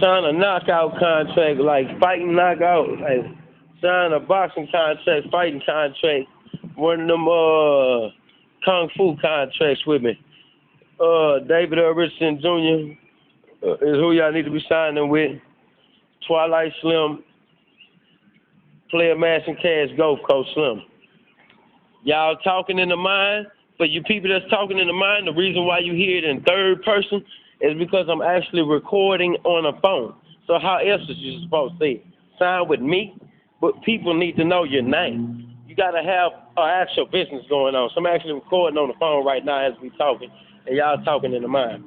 sign a knockout contract, like fighting knockout, like sign a boxing contract, fighting contract, one of them kung fu contracts with me. David Earl Richardson Jr. Is who y'all need to be signing with. Twilight Slim, Player Mass and Cash Gulf Coast Slim. Y'all talking in the mind. For you people that's talking in the mind, the reason why you hear it in third person is because I'm actually recording on a phone. So how else is you supposed to say it? Sign with me, but people need to know your name. You got to have an actual business going on. So I'm actually recording on the phone right now as we talking, and y'all talking in the mind.